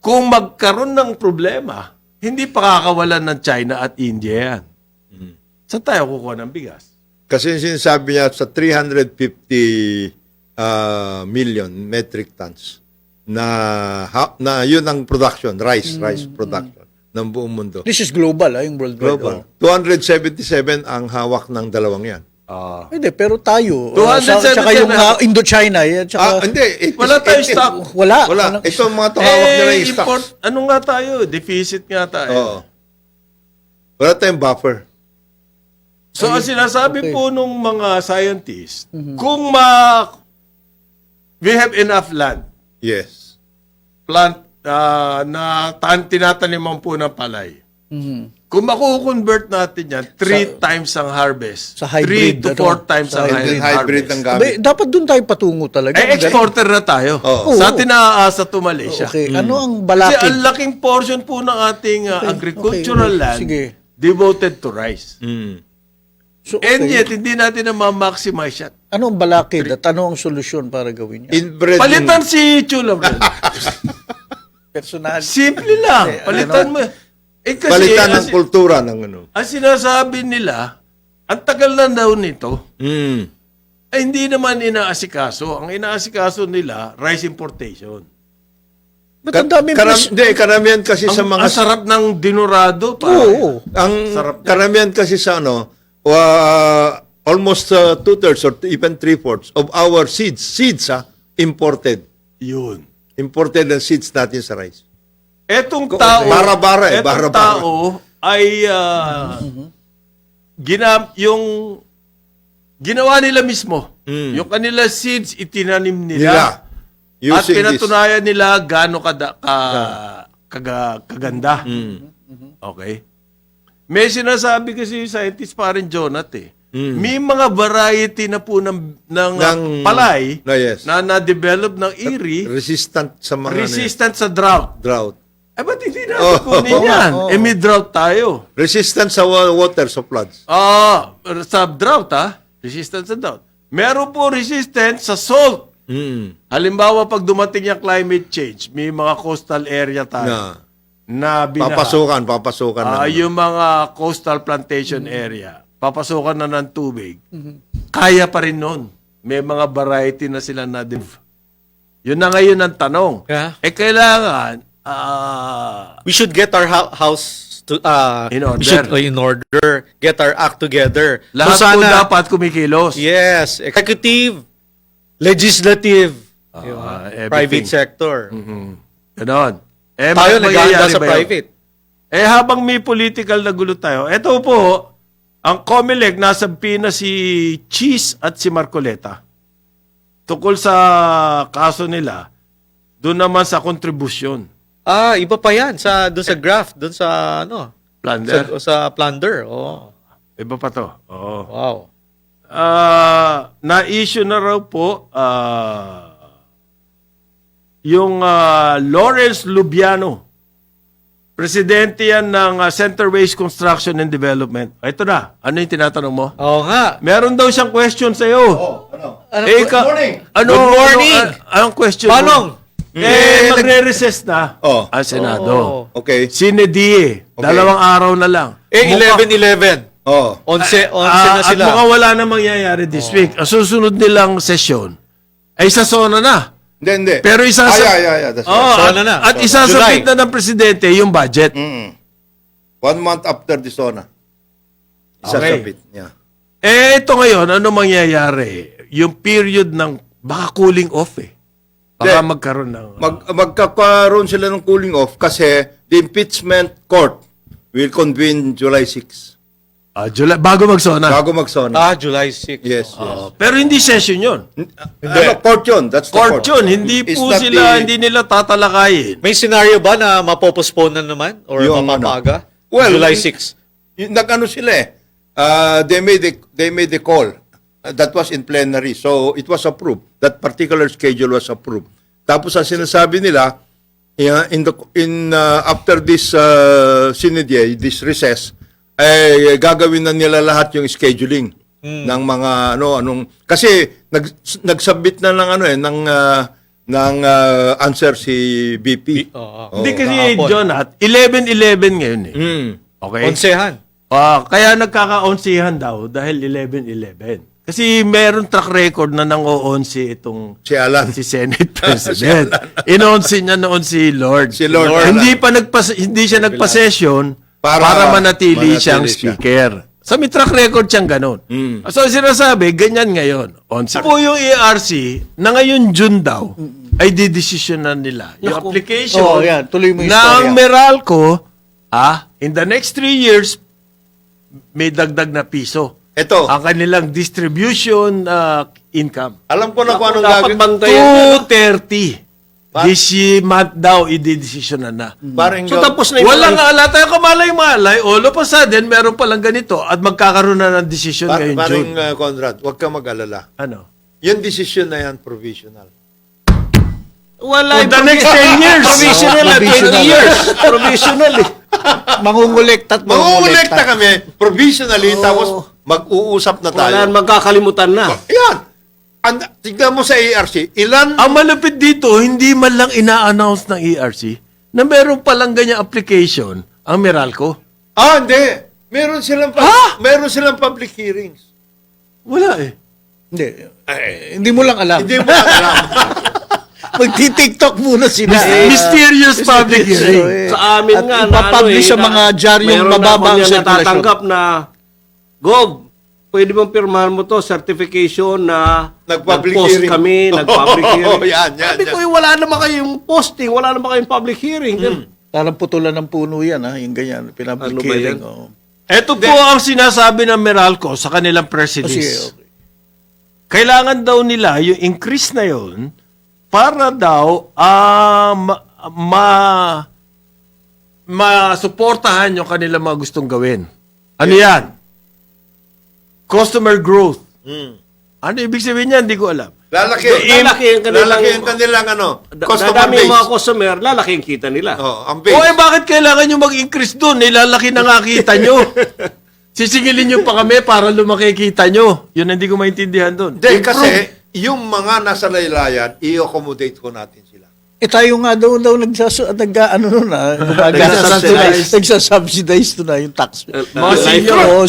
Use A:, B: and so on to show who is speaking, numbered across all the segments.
A: kung magkaroon ng problema, hindi pakakawalan ng China at India yan. Saan tayo kukuha ng bigas?
B: Kasi sinasabi niya sa 350 million metric tons na yun ang production, rice production ng buong mundo.
C: This is global, yung worldwide.
B: Global. 277 ang hawak ng dalawang yan.
C: Hindi, pero tayo,
A: 277
C: tsaka yung Indochina, tsaka,
B: Hindi.
A: Wala tayong stock.
C: wala.
B: Ito ang mga hawak nila yung stock.
A: Import, ano nga tayo? Deficit nga tayo.
B: Oo. Wala tayong buffer.
A: So, ang sinasabi po nung mga scientists, kung we have enough land,
B: Yes.
A: plant na tinataniman po ng palay. Kung makukonvert natin yan, 3 times ang harvest.
C: Sa hybrid,
A: 3 to 4 times ang
B: Hybrid
A: harvest.
B: ang
C: Abe,
B: gamit.
C: dapat doon tayo patungo talaga.
A: Exporter na tayo.
B: Oo.
A: Sa atin naaasa to Malaysia.
C: Okay, ano ang
A: Kasi
C: balakid?
A: ang laking portion po ng ating agricultural
C: okay.
A: land
C: Sige.
A: devoted to rice.
C: So,
A: And yet, hindi natin na ma-maximize yan.
C: ano ang balakid at ano ang solusyon para gawin yan?
B: Inbred
A: Palitan si Chula, bro.
C: Personal.
A: Simple lang. Palitan mo. Kasi,
B: palitan ng kultura ng ano.
A: ang sinasabi nila, ang tagal na daw nito, ay hindi naman inaasikaso. Ang inaasikaso nila, rice importation.
C: Ba't ang daming
B: Karamihan kasi sa mga
A: Ang sarap ng dinurado.
C: Oo.
B: ang
A: Sarap niya.
B: karamihan kasi sa ano, almost 2/3 or even 3/4 of our seeds imported.
A: Yun.
B: Imported ang seeds natin sa rice.
A: Etong tao,
B: Bara-bara eh,
A: etong
B: bara-bara.
A: tao ay ginawa nila mismo. Yung kanila seeds itinanim nila. At
B: Using
A: pinatunayan nila gaano kaganda. Okay? May sinasabi kasi yung scientist parang Jonat May mga variety na po ng palay
B: yes.
A: na na-develop ng Erie
B: resistant sa mga
A: resistant sa drought.
B: drought.
A: Ba't hindi natin kunin yan? May drought tayo.
B: Resistant sa water, sa floods.
A: Sa drought, resistant sa drought. Meron po resistant sa salt. Halimbawa, pag dumating yung climate change, may mga coastal area tayo na
B: Papasukan na.
A: yung mga coastal plantation area, papasukan na ng tubig. Kaya pa rin nun. May mga variety na sila na Yun na ngayon ang tanong.
D: Yeah.
A: Kailangan,
D: We should get our house to
A: In order.
D: We should in order, get our act together.
A: lahat
D: So
A: po dapat kumikilos.
D: yes, executive, legislative,
A: everything.
D: private sector.
A: Ganon.
D: Tayo naghahanda sa
A: ba yun?
D: private.
A: Habang may political na gulo tayo, eto po, ang COMELEC, nasa Pina si Cheese at si Marcoleta. Tukol sa kaso nila, doon naman sa kontribusyon.
D: Iba pa yan doon sa graph, doon sa
A: Plunder.
D: sa plunder. Oh.
A: Iba pa to. Oo.
D: Wow.
A: Na-issue na raw po yung Lawrence Lubiano. Presidente yan ng Center Waste Construction and Development. Ito na. Ano yung tinatanong mo?
D: Oo nga.
A: Meron daw siyang question sa'yo.
D: Good morning.
A: Good
D: morning.
A: Anong question
D: Manong.
A: mo? Magre-recess na ang Senado.
B: Okay.
A: Sinedie.
B: Okay.
A: 2 araw na lang.
D: 11-11.
B: Oh.
D: 11
A: At
D: na sila.
A: mukhang wala na mangyayari this week. Ang susunod nilang sesyon ay sa SONA na.
B: Hindi.
A: Pero
B: That's right.
D: SONA na.
A: At isasabit na ng presidente yung budget.
B: 1 month after the SONA. Isasabit. Yeah.
A: Ito ngayon, ano mangyayari? Yung period ng baka cooling off Baka magkaroon ng...
B: Magkakaroon sila ng cooling off kasi the impeachment court will convene July 6.
A: July, bago mag-SONA.
B: Bago mag-SONA.
D: July 6.
B: Yes.
A: Pero hindi session yun.
B: Court yun. That's the
A: Court yun. Hindi
B: It's
A: po
B: not
A: hindi nila tatalakayin.
D: May scenario ba na mapopostpone na naman? Or
B: Yung
D: mapapaga?
B: Well,
D: July 6.
B: Nag-ano sila they made the call. That was in plenary. So, it was approved. That particular schedule was approved. Tapos, ang sinasabi nila, after this sinidye, this recess, ay gagawin na nila lahat yung scheduling ng mga kasi nagsubmit na ng ng answer si BP.
A: Hindi kasi, John, at 11-11 ngayon eh. Okay?
D: Onsehan.
A: Kaya nagkaka-onsihan daw dahil 11-11. Kasi meron track record na nang-o-onsi itong
B: Si Alan.
A: si Senate President. Inonsi niya noon si Lord.
B: Si Lord Alan.
A: Hindi siya nagpa-session
B: Para
A: para manatili
B: manatili
A: siyang
B: siya.
A: speaker. So may track record siyang ganun. So sinasabi, ganyan ngayon. Onsi. Po yung ERC na ngayon June daw ay didesisyonan nila. Yung application
C: Oh, yan. Tuloy mo yung
A: ng
C: istorya.
A: Meralco, in the next 3 years, may dagdag na piso.
B: Ito,
A: Ang kanilang distribution income.
B: alam ko na kung anong
D: Dapat
B: gagawin.
D: bantayan yan.
A: 230. This month daw, i-decisionan na.
B: Parang
D: So tapos na yung
A: Walang ala tayo kamalay-malay. All of a sudden, meron palang ganito at magkakaroon na ng decision ngayong
B: parang
A: June.
B: Conrad, huwag ka mag-alala.
A: Ano?
B: Yung decision na yan, provisional.
D: Wala
A: For the next 10 years.
D: Provisional at 20 years. Provisional eh.
C: Mangungulekta at
B: Mangungulekta kami, provisionally, tapos mag-uusap na tayo.
D: Wala magkakalimutan na.
B: Yan. Tignan mo sa ARC, ilan
A: Ang malupit dito, hindi man lang ina-announce ng ERC na meron palang ganyang application ang Meralco.
B: hindi. Meron silang public hearings.
A: Wala eh.
C: Hindi mo lang alam.
B: Hindi mo lang alam.
C: Magti-TikTok muna sila.
A: Mysterious public hearing.
D: Sa amin
C: At
D: nga,
C: ipapublish sa mga dyaryong mababa ang
D: na
C: sirkulasyon.
D: natatanggap na, Gov, pwede bang pirmahan mo to, certification na
B: Nag-public
D: nag-post
B: hearing.
D: kami, nag-public hearing.
B: Yan.
D: Sabi ko, wala naman kayong posting, wala naman kayong public hearing.
C: Parang putulan ng puno yan, ha? Yung ganyan.
D: Ano
C: Pinablik
D: ba
C: hearing.
D: yan?
C: Oh.
A: Ito po ang sinasabi ng Meralco sa kanilang press
C: Sige,
A: release.
C: okay.
A: Kailangan daw nila yung increase na yon para daw masuportahan yung kanilang mga gustong gawin. Ano yan? Customer growth. Ano ibig sabihin yan? Hindi ko alam.
B: Lalaki
D: Lalaki
B: ang kanilang customer
D: Dadami yung mga
B: base.
D: customer, lalaki ang kita nila.
B: Ang base.
A: O bakit kailangan nyo mag-increase doon? Nilalaki na nga kita nyo. Sisigilin nyo pa kami para lumaki kita nyo. Yun ang hindi ko maintindihan doon.
B: Hindi, kasi yung mga nasa laylayan, i-accommodate ko natin sila.
C: Tayo nga daw nagsasubsidize to na yung tax.
A: Mga senior.
C: Mga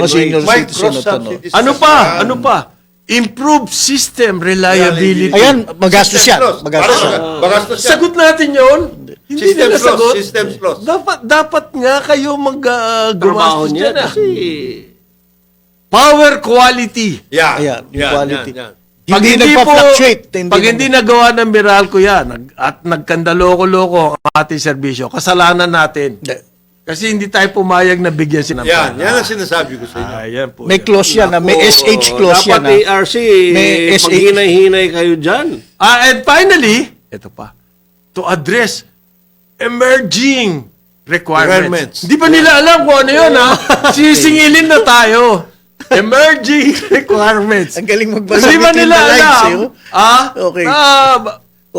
C: senior
B: May
C: citizen at ano.
B: cross-subsidies.
A: Ano pa? Improve system reliability.
C: Ayan, magastos yan.
B: Magastos yan. Magastos yan.
A: Sagot natin yon. Hindi
B: Systems
A: nila sagot.
B: loss. Systems loss.
A: Dapat nga kayo
D: Trabaho
A: gumastos
D: niya
A: dyan.
D: kasi
A: Power quality.
C: Ayan, yung quality.
B: yan.
C: Hindi nagpa-fluctuate.
A: Pag hindi nagawa ng Meralco yan at nagkandaloko-loko ang ating serbisyo, kasalanan natin. Kasi hindi tayo pumayag na bigyan sinampala.
B: Yan ang sinasabi ko sa inyo.
A: Ayan po.
C: May clause yan, may SH clause yan.
D: dapat ARC,
C: May
D: pag
C: SH.
D: hinay-hinay kayo dyan.
A: And finally, ito pa, to address emerging requirements. Hindi pa nila alam kung ano yun, ha? Sisingilin na tayo. Emerging requirements.
C: Ang galing magbasa.
A: Hindi ba
C: between
A: nila
C: the lines,
A: alam?
C: eh, Okay.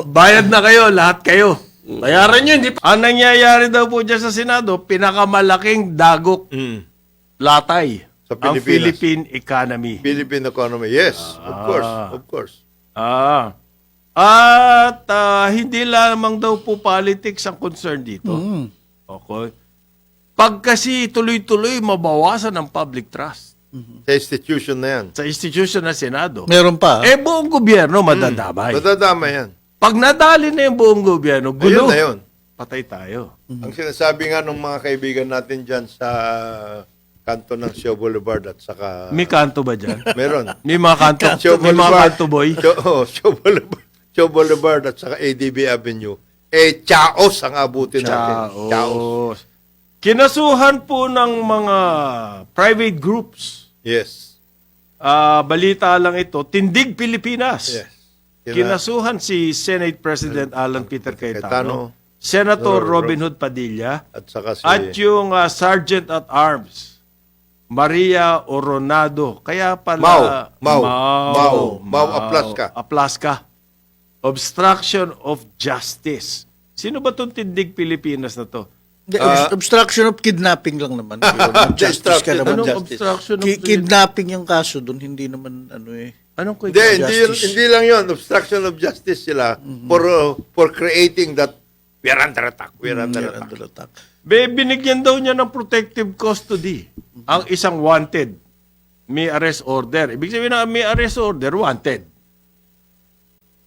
A: Bayad na kayo, lahat kayo. Bayaran nyo, hindi pa. Ang nangyayari daw po dyan sa Senado, pinakamalaking dagok latay
B: Sa
A: ang
B: Pilipinas.
A: Philippine economy.
B: Philippine economy. Yes, of course.
A: At hindi lamang daw po politics ang concern dito. Okay. Pag kasi tuloy-tuloy mabawasan ang public trust
B: Sa institution na yan.
A: sa institution ng Senado,
C: Meron pa.
A: buong gobyerno madadamay.
B: Madadama yan.
A: Pag nadali na yung buong gobyerno,
B: Ayun
A: gulo,
B: na yun.
A: patay tayo.
B: Ang sinasabi nga ng mga kaibigan natin dyan sa kanto ng Shaw Boulevard at saka...
A: May kanto ba dyan?
B: Meron.
A: May mga kanto,
B: Shaw
A: may mga
B: Boulevard.
A: kanto boy.
B: Shaw Boulevard at saka ADB Avenue. Chaos ang abutin natin. Chaos.
A: Chaos. Kinasuhan po ng mga private groups.
B: Yes.
A: Balita lang ito, Tindig Pilipinas.
B: Yes.
A: Kinasuhan si Senate President Alan Peter Cayetano,
B: Cayetano,
A: Senator Robin Hood Padilla,
B: At saka si...
A: at yung Sergeant at Arms, Maria Oronado. Kaya pala...
B: Mau Aplasca.
A: Aplasca. Obstruction of Justice. Sino ba itong Tindig Pilipinas na to?
C: Obstruction of kidnapping lang naman. Justice ka naman.
A: Anong
C: Justice.
A: obstruction of
C: Kidnapping yung kaso doon, hindi naman ano eh.
A: Anong quick
B: Hindi lang yun. Obstruction of justice sila for creating that we are under attack. We are under attack.
A: Binigyan daw niya ng protective custody ang isang wanted. May arrest order. Ibig sabihin na may arrest order, wanted.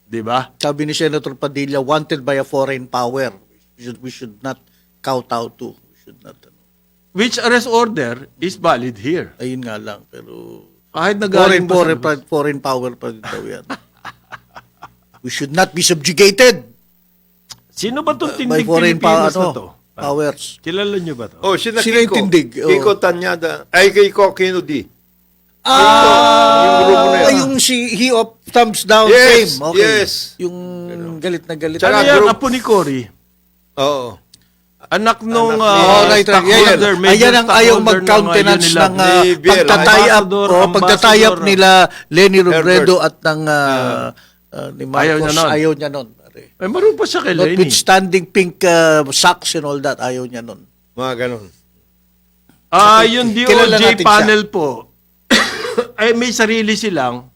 A: Di ba?
C: Sabi ni Senator Padilla, wanted by a foreign power. We should not kowtow to. We should not.
A: Which arrest order is valid here.
C: Ayun nga lang. Pero
A: Kahit nagaling
C: foreign power pa rin daw yan. We should not be subjugated
A: Sino ba itong
C: by
A: tindig
C: foreign
A: Pilipinas na to?
C: powers.
A: Kilala niyo ba to?
B: Oh, sina
C: Sino yung
B: Kiko.
C: tindig? Oh.
B: Kiko Tanyada. Ay, Kiko Kinudi.
C: Ah,
B: grupo na yan.
C: yung he of thumbs down
B: Yes,
C: fame. Okay.
B: yes.
C: Yung galit na galit.
B: Tsaka
A: Ano yan?
B: group-
A: Apo ni Cory?
B: Oo.
A: Anak nung
C: Right.
A: stockholder, major
C: Ayan ang ayaw
A: stockholder
C: mag-countenance
A: Unilag.
C: ng
B: Ni Biel,
C: pagtatay up
A: ambassador,
C: nila Lenny Robredo at ng ni
A: Ayaw niya
C: Marcos.
A: nun.
C: Ayaw niya nun. pare.
A: Ay, maroon pa siya kay Lenny.
C: Notwithstanding pink socks and all that, ayaw niya nun.
B: Mga ganun.
A: Yung
C: Kilala
A: DOJ
C: natin
A: panel po, ay may sarili silang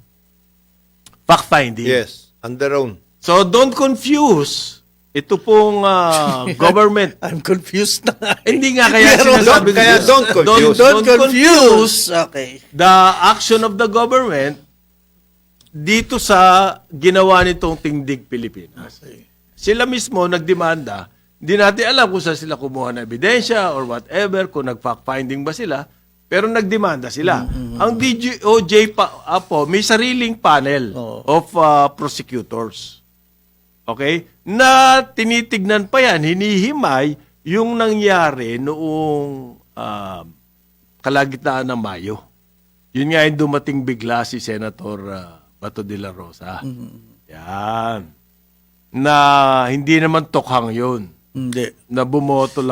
A: fact-finding.
B: Yes. On their own.
A: So, don't confuse ito pong government.
C: I'm confused na.
A: Hindi nga kaya
C: Pero
A: sinasabi ko.
B: kaya don't confuse.
C: Don't confuse. Okay.
A: The action of the government dito sa ginawa nitong Tindig Pilipinas. Sila mismo nagdemanda. Hindi natin alam kung saan sila kumuha ng ebidensya or whatever, kung nag-fact-finding ba sila. Pero nagdemanda sila. Ang DOJ po, may sariling panel of prosecutors. Okay? Na tinitignan pa yan, hinihimay yung nangyari noong kalagitnaan ng Mayo. Yun nga yung dumating bigla si Senator Bato de la Rosa. Yan. Na hindi naman tokhang yun.
C: Hindi.
A: Na bumoto lang